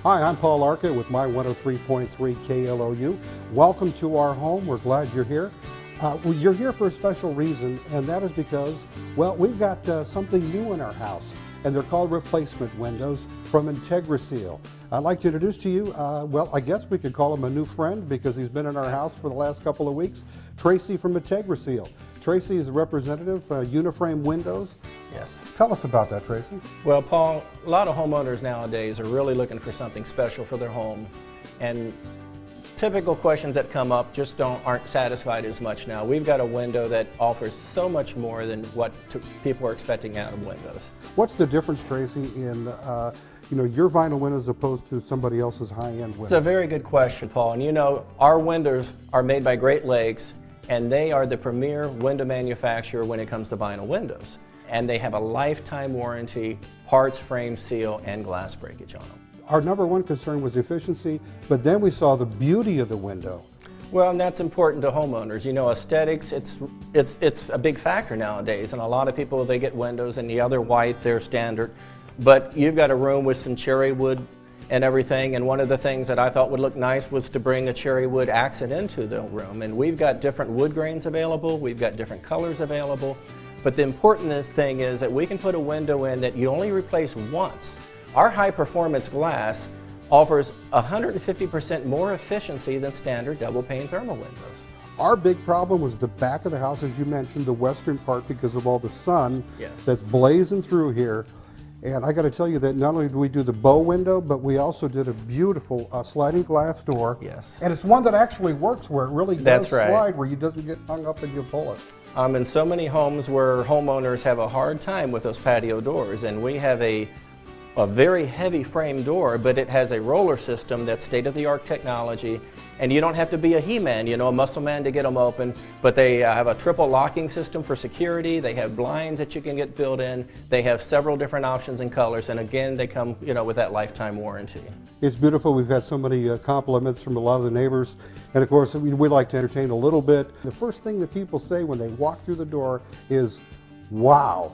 Hi, I'm Paul Arca with my 103.3 KLOU. Welcome to our home. We're glad you're here. Well, you're here for a special reason, and that is because, well, we've got something new in our house, and they're called replacement windows from Integraseal. I'd like to introduce to you, well, I guess we could call him a new friend because he's been in our house for the last couple of weeks, Tracy from Integraseal. Tracy is a representative, Uniframe Windows. Yes. Tell us about that, Tracy. Well, Paul, a lot of homeowners nowadays are really looking for something special for their home, and typical questions that come up just aren't satisfied as much now. We've got a window that offers so much more than what people are expecting out of windows. What's the difference, Tracy, in your vinyl windows as opposed to somebody else's high-end window? It's a very good question, Paul. And our windows are made by Great Lakes, and they are the premier window manufacturer when it comes to vinyl windows. And they have a lifetime warranty, parts, frame, seal, and glass breakage on them. Our number one concern was efficiency, but then we saw the beauty of the window. Well, and that's important to homeowners. Aesthetics, it's a big factor nowadays, and a lot of people, they get windows and the other white, they're standard. But you've got a room with some cherry wood and everything, and one of the things that I thought would look nice was to bring a cherry wood accent into the room. And we've got different wood grains available, we've got different colors available, but the important thing is that we can put a window in that you only replace once. Our high-performance glass offers 150% more efficiency than standard double-pane thermal windows. Our big problem was the back of the house, as you mentioned, the western part, because of all the sun that's blazing through here. And I got to tell you that not only do we do the bow window, but we also did a beautiful sliding glass door. Yes. And it's one that actually works, where it really does slide, where you doesn't get hung up and you pull it. In so many homes where homeowners have a hard time with those patio doors, and we have a very heavy frame door, but it has a roller system that's state-of-the-art technology, and you don't have to be a He-Man, a muscle man to get them open, but they have a triple locking system for security. They have blinds that you can get built in. They have several different options and colors, and again, they come with that lifetime warranty. It's beautiful. We've had so many compliments from a lot of the neighbors, and of course we like to entertain a little bit. The first thing that people say when they walk through the door is, wow.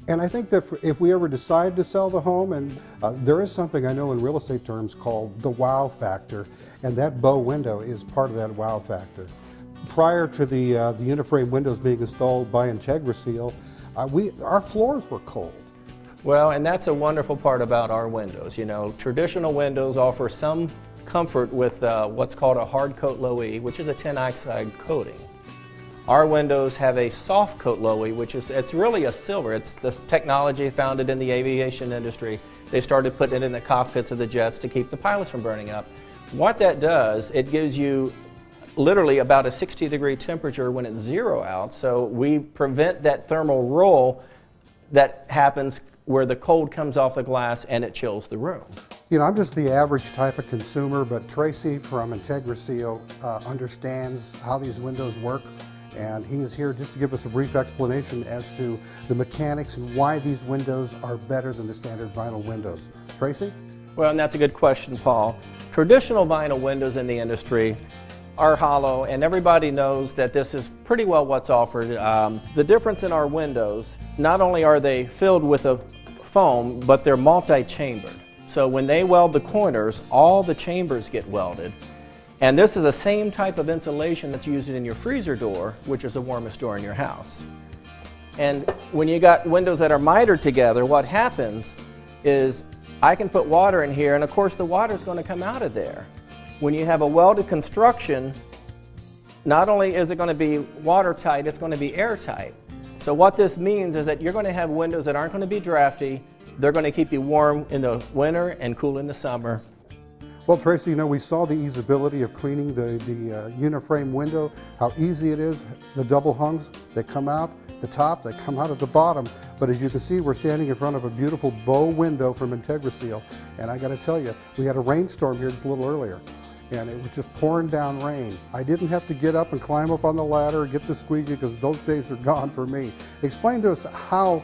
And I think that if we ever decide to sell the home, and there is something I know in real estate terms called the wow factor, and that bow window is part of that wow factor. Prior to the Uniframe windows being installed by Integraseal, our floors were cold. Well, and that's a wonderful part about our windows. Traditional windows offer some comfort with what's called a hard coat low E, which is a tin oxide coating. Our windows have a soft coat low E, it's really a silver. It's the technology founded in the aviation industry. They started putting it in the cockpits of the jets to keep the pilots from burning up. What that does, it gives you literally about a 60-degree temperature when it's zero out, so we prevent that thermal roll that happens where the cold comes off the glass and it chills the room. I'm just the average type of consumer, but Tracy from Integraseal understands how these windows work. And he is here just to give us a brief explanation as to the mechanics and why these windows are better than the standard vinyl windows. Tracy? Well, and that's a good question, Paul. Traditional vinyl windows in the industry are hollow, and everybody knows that this is pretty well what's offered. The difference in our windows, not only are they filled with a foam, but they're multi-chambered. So when they weld the corners, all the chambers get welded. And this is the same type of insulation that's used in your freezer door, which is the warmest door in your house. And when you got windows that are mitered together, what happens is I can put water in here, and of course the water is going to come out of there. When you have a welded construction, not only is it going to be watertight, it's going to be airtight. So what this means is that you're going to have windows that aren't going to be drafty. They're going to keep you warm in the winter and cool in the summer. Well, Tracy, we saw the easeability of cleaning the Uniframe window, how easy it is. The double hungs, they come out the top, they come out at the bottom. But as you can see, we're standing in front of a beautiful bow window from Integraseal. And I got to tell you, we had a rainstorm here just a little earlier, and it was just pouring down rain. I didn't have to get up and climb up on the ladder and get the squeegee, because those days are gone for me. Explain to us how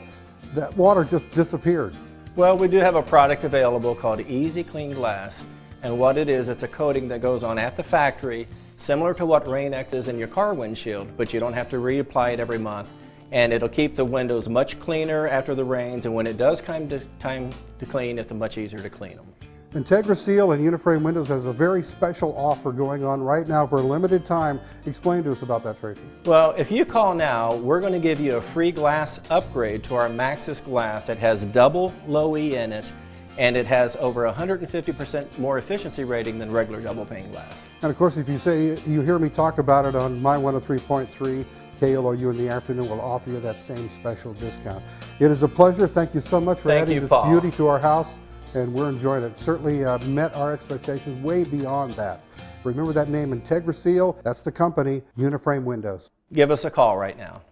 that water just disappeared. Well, we do have a product available called Easy Clean Glass. And what it is, it's a coating that goes on at the factory, similar to what Rain-X is in your car windshield, but you don't have to reapply it every month. And it'll keep the windows much cleaner after the rains, and when it does come to clean, it's much easier to clean them. Integraseal and Uniframe Windows has a very special offer going on right now for a limited time. Explain to us about that, Tracy. Well, if you call now, we're going to give you a free glass upgrade to our Maxxis glass. It has double low E in it, and it has over 150% more efficiency rating than regular double pane glass. And of course, if you say you hear me talk about it on my 103.3, KLOU in the afternoon will offer you that same special discount. It is a pleasure. Thank you so much for adding this beauty to our house, and we're enjoying it. Certainly met our expectations way beyond that. Remember that name, Integraseal. That's the company, Uniframe Windows. Give us a call right now.